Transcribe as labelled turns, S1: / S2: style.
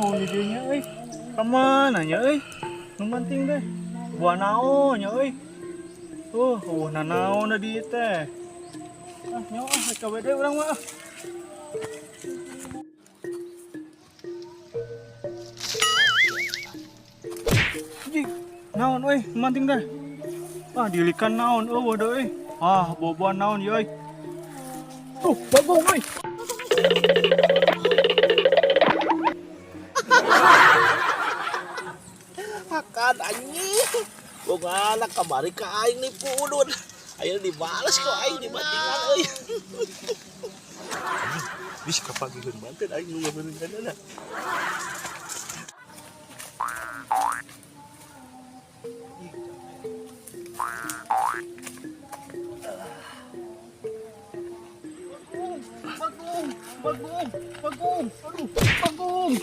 S1: naon di dieu nya euy. Kemana nya euy? Nu penting teh. Buah naon nya euy. Nanaon da dieu teh. Nyawa coba deh urang mah. Ji, naon euy, manting teh. Dilikan naon eueuh deui euy. Boboan naon ye euy. Bagong euy.
S2: Akan anjing. Bongana kamari ka aing nih pudun. Ayeuna dibalas kok aing dibandingan euy. Anjing, bisa kapagieun banten aing nu ngabeureujanana.
S1: Bagong. Aduh, Bagong.